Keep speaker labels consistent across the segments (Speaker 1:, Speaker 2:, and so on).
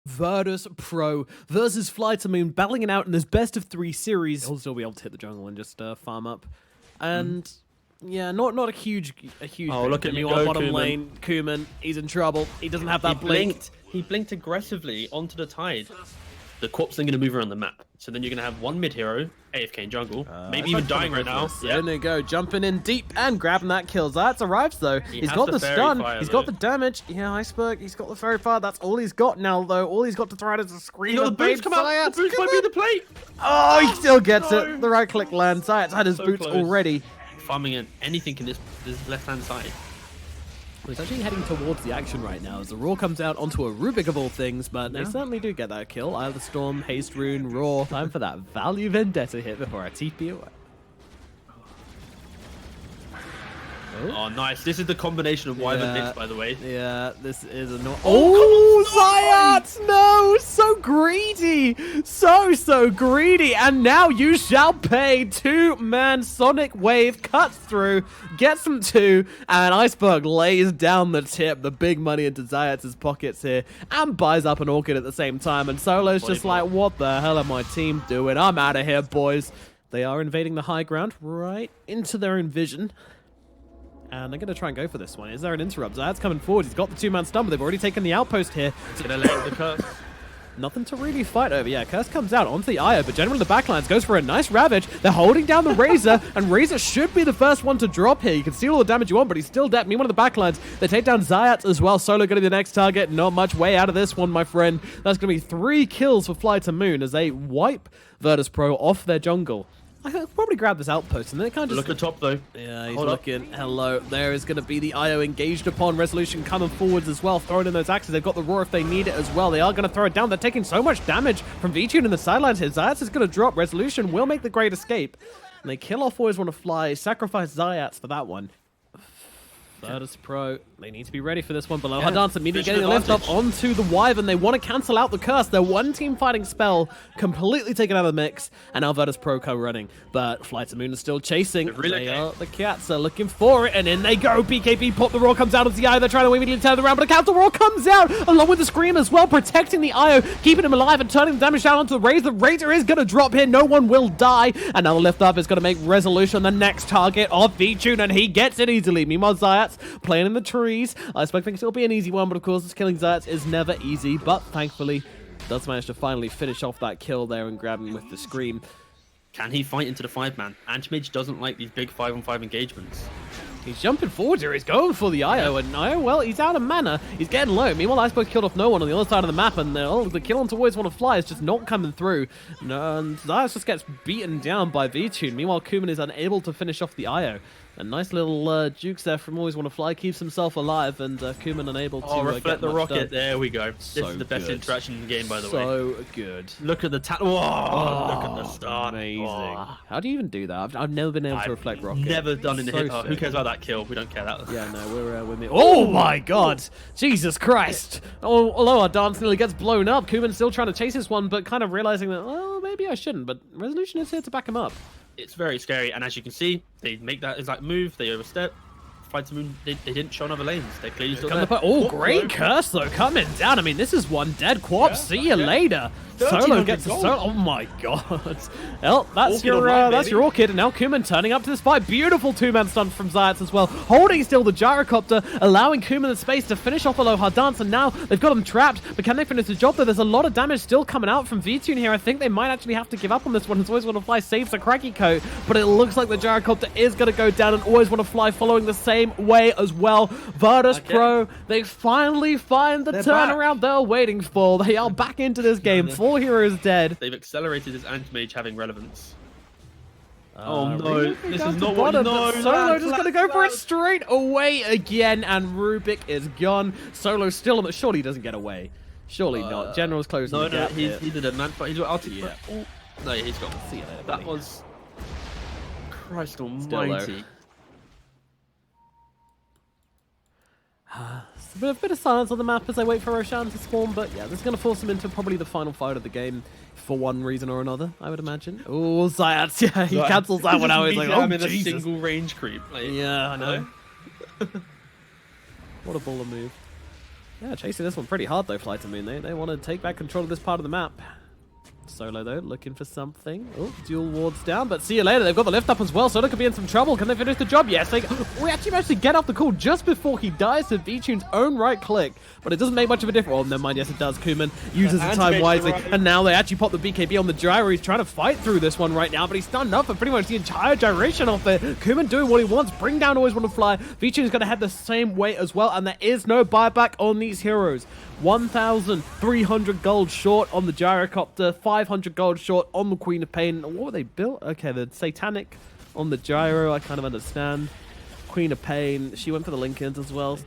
Speaker 1: Virtus Pro versus FlyToMoon, battling it out in this best of 3 series. He'll still be able to hit the jungle and just farm up. And yeah, not a huge.
Speaker 2: Oh, look at me,
Speaker 1: bottom
Speaker 2: Koeman.
Speaker 1: lane. Koeman, he's in trouble. He doesn't have that blink.
Speaker 2: He blinked aggressively onto the tide. The corpse then going to move around the map. So then you're going to have one mid hero, AFK in jungle, maybe even dying right now.
Speaker 1: There they go, jumping in deep and grabbing that kill. Zayats arrives though. He's got the stun, he's got the damage. Yeah, Iceberg, he's got the fairy fire. That's all he's got now though. All he's got to throw out is a scream.
Speaker 2: The boots come out. The boots might be the plate.
Speaker 1: Oh, he still gets it. The right click lands. Zayats had his
Speaker 2: So
Speaker 1: boots
Speaker 2: close.
Speaker 1: already.
Speaker 2: Farming in anything in this left hand side.
Speaker 1: He's actually heading towards the action right now as the Raw comes out onto a Rubik of all things, but they certainly do get that kill. Eye of the Storm, Haste Rune, Raw. Time for that Value Vendetta hit before I TP away.
Speaker 2: Oh, nice. This is the combination of Wyvern and Nyx, by the way.
Speaker 1: Yeah, this is a Zayats! No! So greedy! So greedy! And now you shall pay. 2-man Sonic Wave cuts through, gets them 2, and Iceberg lays down the tip, the big money into Zayats' pockets here, and buys up an Orchid at the same time. And Solo's just like, what the hell are my team doing? I'm out of here, boys. They are invading the high ground right into their own vision. And they're going to try and go for this one. Is there an interrupt? Zayats coming forward. He's got the 2-man stun, but they've already taken the outpost here.
Speaker 2: Gonna let the curse.
Speaker 1: Nothing to really fight over. Yeah, Curse comes out onto the Io, but generally the backlines goes for a nice Ravage. They're holding down the Razor, and Razor should be the first one to drop here. You can steal all the damage you want, but he's still dead. Meanwhile, the backlines, they take down Zayats as well. Solo going to be the next target. Not much way out of this one, my friend. That's going to be 3 kills for FlyToMoon as they wipe Virtus Pro off their jungle. I could probably grab this outpost and then it kind of just...
Speaker 2: Look at top though.
Speaker 1: Yeah, he's looking. Hello. There is going to be the IO engaged upon. Resolution coming forwards as well, throwing in those axes. They've got the Roar if they need it as well. They are going to throw it down. They're taking so much damage from VIRTUS in the sidelines here. Zayats is going to drop. Resolution will make the great escape. And they kill off Always Want to Fly. Sacrifice Zayats for that one. Virtus Pro, they need to be ready for this one. Below Hardance immediately getting the lift up onto the Wyvern. They want to cancel out the curse. Their one team fighting spell completely taken out of the mix, and now Virtus Pro come running. But FlyToMoon is still chasing. The cats are looking for it, and in they go. BKB pop, the Roar comes out of the Io. They're trying to immediately turn it around, but a counter Roar comes out along with the Scream as well, protecting the Io, keeping him alive and turning the damage down onto the Razor. The Razor is going to drop here. No one will die, and now the lift up is going to make Resolution the next target of VIRTUS, and he gets it easily. Meanwhile, Zayats playing in the trees. I expect things will be an easy one, but of course, killing Zayats is never easy. But thankfully, does manage to finally finish off that kill there and grab him with the Scream.
Speaker 2: Can he fight into the 5-man? Antimage doesn't like these big 5-on-5 engagements.
Speaker 1: He's jumping forward here. He's going for the IO, and IO, well, he's out of mana. He's getting low. Meanwhile, Iceberg killed off no one on the other side of the map, and the kill onto Always Want to Fly is just not coming through. And Zayas just gets beaten down by VIRTUS. Meanwhile, Koeman is unable to finish off the IO. A nice little jukes there from Always Want to Fly, keeps himself alive, and Koeman unable to
Speaker 2: reflect
Speaker 1: get
Speaker 2: the
Speaker 1: much
Speaker 2: rocket.
Speaker 1: done.
Speaker 2: There we go.
Speaker 1: So
Speaker 2: this is the best
Speaker 1: good.
Speaker 2: interaction in the game, by the way.
Speaker 1: So good.
Speaker 2: Look at the look at the start.
Speaker 1: Amazing.
Speaker 2: Oh.
Speaker 1: How do you even do that? I've never been able to reflect rocket.
Speaker 2: Never done in the hit.
Speaker 1: So
Speaker 2: Who cares about that kill? We don't care. That.
Speaker 1: Yeah, no, we're me. Oh my God! Jesus Christ! Oh, although our dance nearly gets blown up, Koeman's still trying to chase this one, but kind of realizing that, well, maybe I shouldn't. But Resolution is here to back him up.
Speaker 2: It's very scary, and as you can see, they make that exact move. They overstep. FlyToMoon, they didn't show other lanes. They're clearly still there.
Speaker 1: Oh, great curse though, coming down. I mean, this is one dead Quap. See you later. Solo gets a solo. Oh my God. Well, that's your Orchid, and now Koeman turning up to this fight. Beautiful 2-man stun from Zayats as well, holding still the gyrocopter, allowing Koeman the space to finish off Aloha Dance, and now they've got him trapped. But can they finish the job though? There's a lot of damage still coming out from VIRTUS here. I think they might actually have to give up on this one. It's Always Want to Fly saves the Craggy Coat, but it looks like the gyrocopter is going to go down, and Always Want to Fly following the same way as well. Virtus Pro, they finally find the turnaround they're waiting for. They are back into this game. 4 heroes dead.
Speaker 2: They've accelerated his anti-mage having relevance. Oh no,
Speaker 1: really?
Speaker 2: this is not what you know.
Speaker 1: Solo just going to go for it straight away again, and Rubik is gone. Solo still on the... Surely he doesn't get away. Surely not. General's closing the gap.
Speaker 2: No, he did a man fight. He's got ulti. Oh, no, he's gone.
Speaker 1: See you later,
Speaker 2: That
Speaker 1: buddy.
Speaker 2: was... Christ
Speaker 1: Still
Speaker 2: almighty.
Speaker 1: A bit of silence on the map as they wait for Roshan to spawn, but yeah, this is going to force him into probably the final fight of the game for one reason or another, I would imagine. Oh, Zayats, yeah, he cancels that one out. He's like, oh,
Speaker 2: I'm in
Speaker 1: Jesus.
Speaker 2: a single range creep. Like,
Speaker 1: Yeah, I know. What a baller move. Yeah, chasing this one pretty hard though, FlyToMoon. They want to take back control of this part of the map. Solo though, looking for something. Oh, dual wards down, but see you later. They've got the lift up as well. Solo could be in some trouble. Can they finish the job? Yes, we actually managed to get off the call just before he dies to VTune's own right click. But it doesn't make much of a difference. Oh, never mind. Yes, it does. Kuman uses the time wisely. And now they actually pop the BKB on the gyro. He's trying to fight through this one right now, but he's stunned up for pretty much the entire gyration off it. Kuman doing what he wants. Bring down Always Want to Fly. VTune's going to head the same way as well, and there is no buyback on these heroes. 1,300 gold short on the gyrocopter, 500 gold short on the Queen of Pain. What were they built? Okay, the Satanic on the gyro, I kind of understand. Queen of Pain, she went for the Lincolns as well.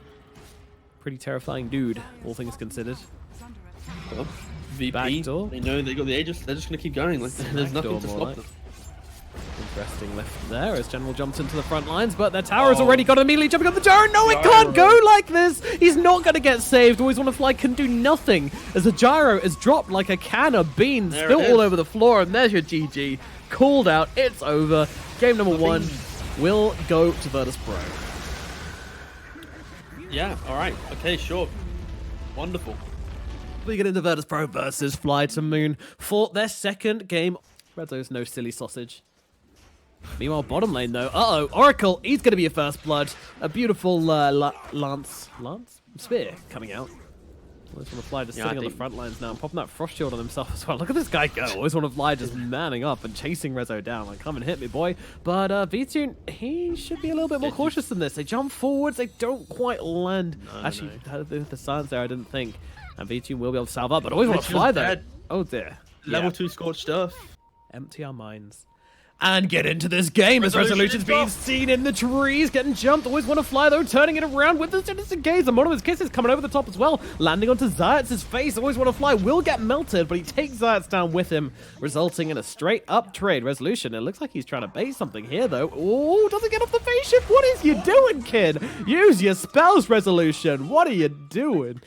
Speaker 1: Pretty terrifying dude, all things considered.
Speaker 2: Well, VP,
Speaker 1: Backdoor.
Speaker 2: they know they got the Aegis, they're just going to keep going. Like, there's nothing to stop them.
Speaker 1: Interesting left there as General jumps into the front lines, but their tower's already got immediately jumping up the gyro. No, it can't go like this. He's not going to get saved. Always Want to Fly can do nothing as the gyro is dropped like a can of beans, spilled all over the floor, and there's your GG. Called out. It's over. Game number 1 will go to VIRTUS Pro.
Speaker 2: Yeah, all right. Okay, sure. Wonderful.
Speaker 1: We get into VIRTUS Pro versus FlyToMoon for their second game. Redzo's no silly sausage. Meanwhile, bottom lane though. Uh-oh, Oracle, he's going to be a first blood. A beautiful Lance Spear coming out. Always Want to Fly just sitting on the front lines now and popping that frost shield on himself as well. Look at this guy go. Always Want to Fly just manning up and chasing Rezo down. Like, come and hit me, boy. But VTune, he should be a little bit more cautious than this. They jump forwards, they don't quite land. Actually, the silence there, I didn't think. And VTune will be able to salve up, but Always Want to Fly though. Oh dear.
Speaker 2: Level 2 scorched stuff.
Speaker 1: Empty our minds. And get into this game as Resolution's being seen in the trees, getting jumped. Always Want to Fly though, turning it around with the Sinister Gaze. And one of his kisses coming over the top as well, landing onto Zayat's face. Always Want to Fly will get melted, but he takes Zayat's down with him, resulting in a straight up trade. Resolution, it looks like he's trying to bait something here though. Oh, doesn't get off the face shift. What is you doing, kid? Use your spells, Resolution. What are you doing?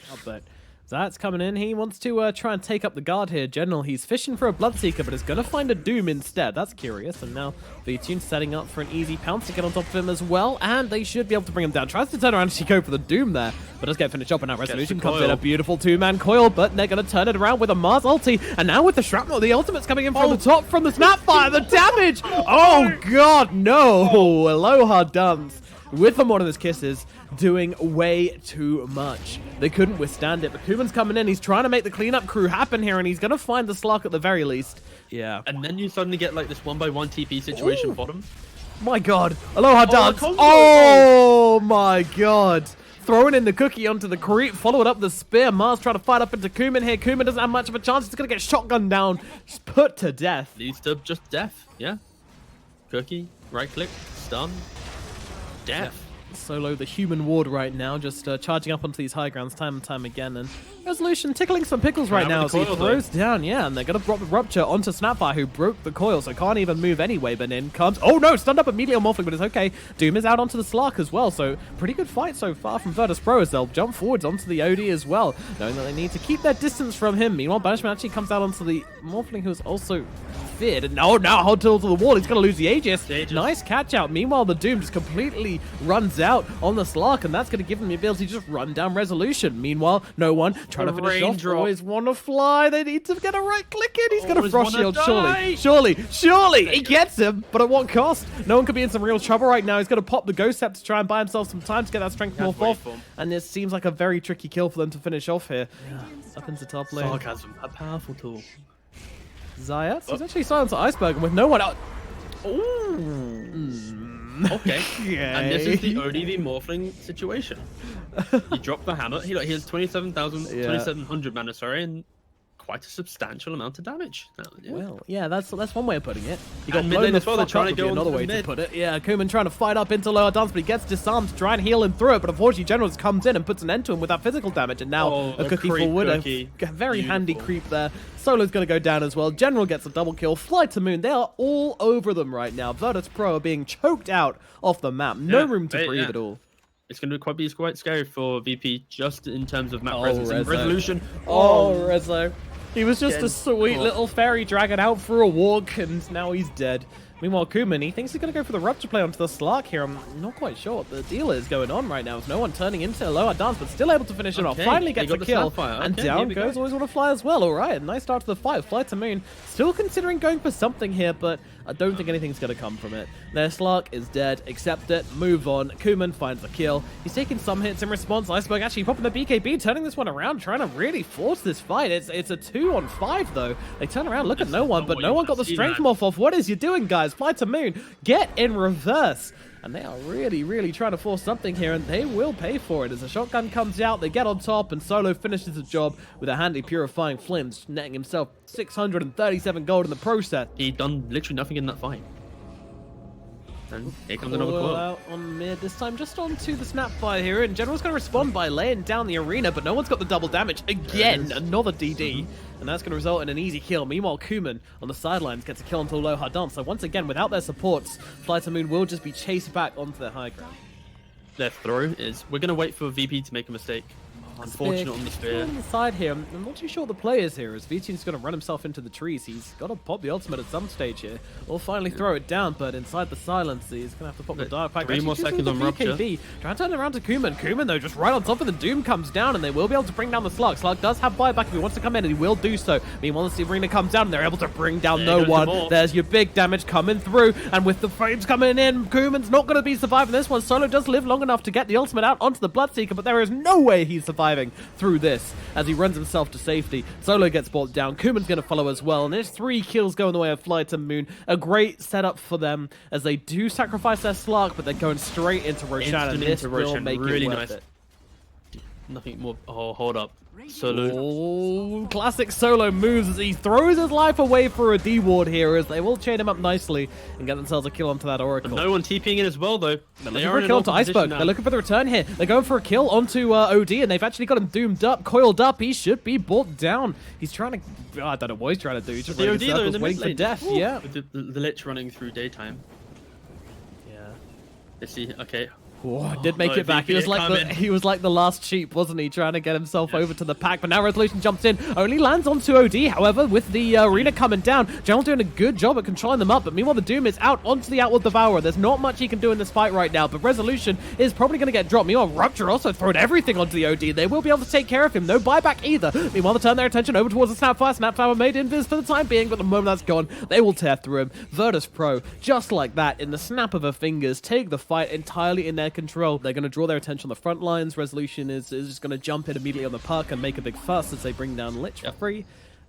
Speaker 1: Zayat's coming in. He wants to try and take up the guard here. General, he's fishing for a Bloodseeker, but is going to find a Doom instead. That's curious. And now VTune's setting up for an easy pounce to get on top of him as well. And they should be able to bring him down. Tries to turn around and actually go for the Doom there, but does get finished up. And now Resolution comes in a beautiful 2-man coil, but they're going to turn it around with a Mars ulti. And now with the Shrapnel, the ultimate's coming in from the top from the Snapfire. The damage! Oh, God, no! Aloha Duns with them one of his kisses, doing way too much. They couldn't withstand it, but Kuman's coming in. He's trying to make the cleanup crew happen here, and he's going to find the Slark at the very least. Yeah.
Speaker 2: And then you suddenly get like this 1-by-1 TP situation bottom.
Speaker 1: My God. Aloha Dance. Oh, my God. Throwing in the cookie onto the creep, followed up the spear. Mars trying to fight up into Kuman here. Kuman doesn't have much of a chance. He's going to get shotgunned down, just put to death.
Speaker 2: Leads to just death, yeah. Cookie, right click, stun, death.
Speaker 1: Solo, the human ward right now, just charging up onto these high grounds time and time again. And Resolution tickling some pickles right now as he throws down. Yeah, and they're going to drop the Rupture onto Snapfire, who broke the coil, so can't even move anyway. But in comes... Oh, no! Stunned up immediately on Morphling, but it's okay. Doom is out onto the Slark as well, so pretty good fight so far from VIRTUS Pro as they'll jump forwards onto the OD as well, knowing that they need to keep their distance from him. Meanwhile, Banishment actually comes out onto the Morphling, who's also feared. And now hold till to the wall. He's going to lose the Aegis. Nice catch out. Meanwhile, the Doom just completely runs out on the Slark, and that's going to give him the ability to just run down Resolution. Meanwhile, no one trying to finish off. Always Want to Fly. They need to get a right click in. He's going to frost shield. Surely. He gets him, but at what cost? No one could be in some real trouble right now. He's going to pop the Ghost Scepter to try and buy himself some time to get that strength morph off. And this seems like a very tricky kill for them to finish off here. Yeah. Up into top lane.
Speaker 2: Sarcasm, a powerful tool.
Speaker 1: Zayat, he's actually silenced Iceberg, and with no one out.
Speaker 2: Okay. And this is the ODV Morphling situation. He dropped the hammer. He has 2700 mana, sorry, and quite a substantial amount of damage.
Speaker 1: Well, yeah, that's one way of putting it. You got blown the fuck up would be another way to put it. Yeah, Kuman trying to fight up into lower dance, but he gets disarmed to try and heal him through it. But unfortunately, General just comes in and puts an end to him with that physical damage. And now a cookie forward, a very handy creep there. Solo's going to go down as well. General gets a double kill. FlyToMoon, they are all over them right now. VIRTUS Pro are being choked out off the map. No room to breathe at all.
Speaker 2: It's going to be quite scary for VP just in terms of map presence and resolution.
Speaker 1: Rezo. He was just a sweet little fairy dragon out for a walk, and now he's dead. Meanwhile, Kuman, he thinks he's going to go for the Rupture play onto the Slark here. I'm not quite sure what the deal is going on right now. With no one turning into a lower dance, but still able to finish it off. Finally gets a kill. And down goes Always Want to Fly as well. All right, nice start to the fight. FlyToMoon still considering going for something here, but I don't think anything's going to come from it. Their Slark is dead. Accept it. Move on. Kuman finds the kill. He's taking some hits in response. Iceberg actually popping the BKB, turning this one around, trying to really force this fight. It's a 2-on-5 though. They turn around, look at no one, but no one got the strength morph off. What is you doing, guys? FlyToMoon, get in reverse. And they are really trying to force something here, and they will pay for it. As a shotgun comes out, they get on top, and Solo finishes the job with a handy Purifying Flames, netting himself 637 gold in the process.
Speaker 2: He'd done literally nothing in that fight. And here comes another call
Speaker 1: out on mid, this time just onto the Snapfire here, and General's going to respond by laying down the arena, but no one's got the double damage. Again, another DD, and that's going to result in an easy kill. Meanwhile, Kuman on the sidelines gets a kill onto low hard dance, so once again, without their supports, FlyToMoon will just be chased back onto their high ground.
Speaker 2: Their throw is, we're going to wait for VP to make a mistake. Unfortunate on the spear.
Speaker 1: On the side here, I'm not too sure what the play is here, as VT's going to run himself into the trees. He's got to pop the ultimate at some stage here, or finally throw it down, but inside the silence, he's going to have to pop the Dark Pack.
Speaker 2: 3 more seconds on Rupture.
Speaker 1: Trying to turn it around to Kuman. Kuman, though, just right on top of the Doom comes down, and they will be able to bring down the Slug. Slug does have buyback if he wants to come in, and he will do so. Meanwhile, the arena comes down, and they're able to bring down no one. There's your big damage coming through, and with the frames coming in, Kuman's not going to be surviving this one. Solo does live long enough to get the ultimate out onto the Bloodseeker, but there is no way he's surviving through this as he runs himself to safety. Solo gets brought down. Kuman's going to follow as well, and there's 3 kills going the way of FlyToMoon. A great setup for them as they do sacrifice their Slark, but they're going straight into Roshan, and this will make it worth it.
Speaker 2: Nothing more. Oh, hold up. Solo.
Speaker 1: Oh, classic Solo moves as he throws his life away for a D-ward here, as they will chain him up nicely and get themselves a kill onto that Oracle.
Speaker 2: But no one TPing in as well, though.
Speaker 1: They're looking for a kill onto Iceberg. They're looking for the return here. They're going for a kill onto OD, and they've actually got him doomed up, coiled up. He should be brought down. He's trying to... I don't know what he's trying to do. He's just running in circles, waiting for death.
Speaker 2: Ooh.
Speaker 1: Yeah.
Speaker 2: With the Lich running through daytime.
Speaker 1: Yeah.
Speaker 2: Let's see. Okay.
Speaker 1: Oh, did make it back. He was like the last sheep, wasn't he? Trying to get himself over to the pack, but now Resolution jumps in. Only lands onto OD, however, with the arena coming down. General doing a good job at controlling them up, but meanwhile the Doom is out onto the Outward Devourer. There's not much he can do in this fight right now, but Resolution is probably going to get dropped. Meanwhile, Rupture also throwing everything onto the OD. They will be able to take care of him. No buyback either. Meanwhile, they turn their attention over towards the Snapfire. Snapfire made invis for the time being, but the moment that's gone, they will tear through him. VIRTUS Pro, just like that, in the snap of her fingers, take the fight entirely in their control. They're going to draw their attention on the front lines. Resolution is just going to jump in immediately on the puck and make a big fuss as they bring down Lich for free.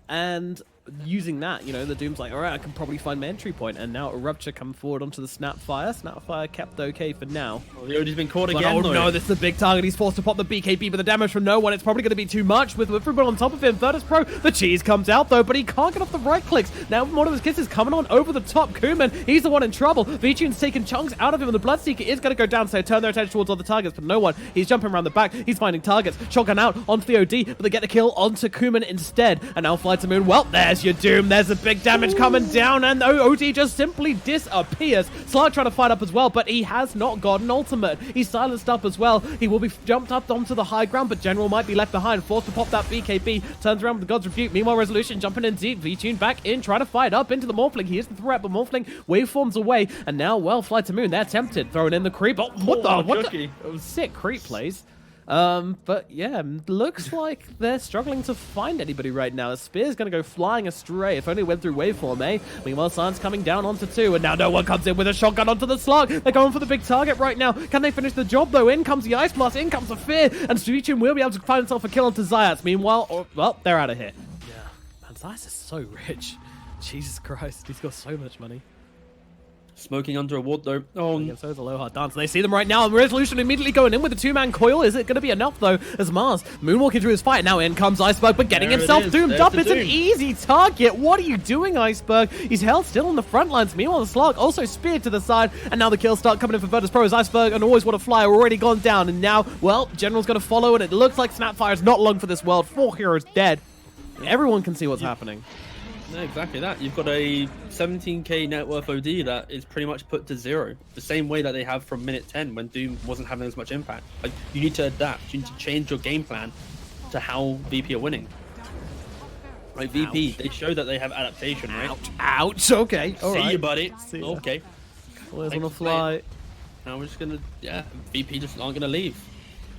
Speaker 1: And using that, you know, the Doom's like, all right, I can probably find my entry point. And now a Rupture come forward onto the Snapfire. Snapfire kept okay for now.
Speaker 2: Well, the OD's been caught again.
Speaker 1: Oh no, this is a big target. He's forced to pop the BKB, but the damage from no one, it's probably going to be too much with everyone on top of him. VIRTUS Pro, the cheese comes out though, but he can't get off the right clicks. Now one of his kisses coming on over the top. Kuman, he's the one in trouble. V-Tune's taking chunks out of him, and the Bloodseeker is going to go down, so they turn their attention towards other targets, but no one. He's jumping around the back. He's finding targets. Shotgun out onto the OD, but they get the kill onto Kuman instead. And now FlyToMoon, well, there's your Doom. There's a big damage coming down, and OD just simply disappears. Slark trying to fight up as well, but he has not got an ultimate. He's silenced up as well. He will be jumped up onto the high ground, but General might be left behind, forced to pop that BKB. Turns around with the God's Rebuke. Meanwhile, Resolution jumping in deep. V-Tune back in, trying to fight up into the Morphling. He is the threat, but Morphling waveforms away, and now, well, FlyToMoon, they're tempted. Throwing in the creep. Oh, what the? It was sick creep plays. But yeah, looks like they're struggling to find anybody right now. The Spear's going to go flying astray. If only it went through waveform, eh? Meanwhile, Silence coming down onto 2, and now no one comes in with a shotgun onto the Slug. They're going for the big target right now. Can they finish the job, though? In comes the Ice Blast, in comes the Fear, and Suichin will be able to find himself a kill onto Zayats. Meanwhile, well, they're out of here. Yeah, man, Zayats is so rich. Jesus Christ, he's got so much money.
Speaker 2: Smoking under a ward though. Oh,
Speaker 1: and so is a low hard dance. They see them right now, and Resolution immediately going in with a 2-man coil. Is it going to be enough though? As Mars moonwalking through his fight. Now in comes Iceberg, but getting himself doomed up. It's an easy target. What are you doing, Iceberg? He's held still on the front lines. Meanwhile, the Slug also speared to the side, and now the kills start coming in for VIRTUS Pro as Iceberg and Always Want to Fly are already gone down. And now, well, General's going to follow, and it looks like Snapfire is not long for this world. 4 heroes dead. Everyone can see what's happening.
Speaker 2: No, exactly that. You've got a 17k net worth OD that is pretty much put to 0. The same way that they have from minute 10 when Doom wasn't having as much impact. Like, you need to adapt. You need to change your game plan to how VP are winning. Right, VP, they show that they have adaptation, right?
Speaker 1: Ouch. Okay. All
Speaker 2: See
Speaker 1: right.
Speaker 2: you, buddy.
Speaker 1: See ya.
Speaker 2: Okay.
Speaker 1: Players on
Speaker 2: Thanks
Speaker 1: the
Speaker 2: for playing.
Speaker 1: fly.
Speaker 2: Now we're just gonna, VP just aren't gonna leave.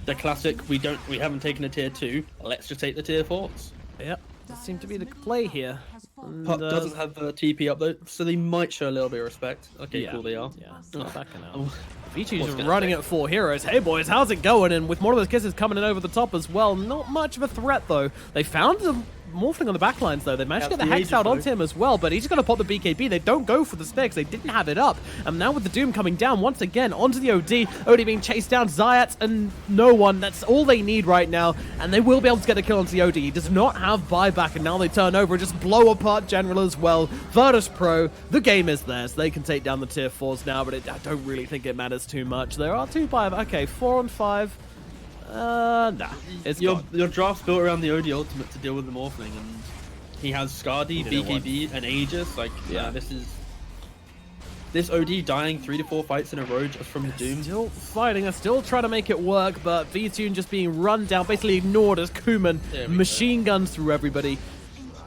Speaker 2: The classic, we haven't taken a tier 2, let's just take the tier 4s.
Speaker 1: Yep. That seemed to be the play here. And,
Speaker 2: Pup doesn't have the TP up though, so they might show a little bit of respect. Okay,
Speaker 1: yeah,
Speaker 2: cool, they are.
Speaker 1: Yeah, it's not backing out.
Speaker 2: Oh.
Speaker 1: VIRTUS running at 4 heroes. Hey boys, how's it going? And with more of those kisses coming in over the top as well, not much of a threat though. They found the Morphling on the backlines though. They managed to get the Hex out onto him as well, but he's just going to pop the BKB. They don't go for the sticks. They didn't have it up. And now with the Doom coming down once again onto the OD, OD being chased down, Zayat and no one. That's all they need right now, and they will be able to get a kill onto the OD. He does not have buyback, and now they turn over and just blow apart General as well. Virtus Pro, the game is theirs. They can take down the tier 4s now, but I don't really think it matters too much. There are 2 buyback. Okay, 4 on 5. Nah. It's
Speaker 2: your draft's built around the OD ultimate to deal with the Morphling, and he has Skadi, BKB, and Aegis. Like, yeah, this OD dying 3 to 4 fights in a row just from the Doom.
Speaker 1: Still fighting, they're still trying to make it work, but VIRTUS just being run down, basically ignored as Kuman machine guns through everybody.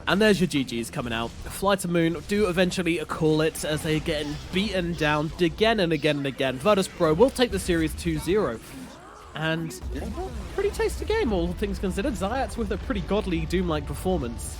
Speaker 1: And there's your GGs coming out. FlyToMoon do eventually call it as they're getting beaten down again and again and again. Virtus Pro will take the series 2-0. And pretty tasty game, all things considered. Zayat's with a pretty godly Doom-like performance.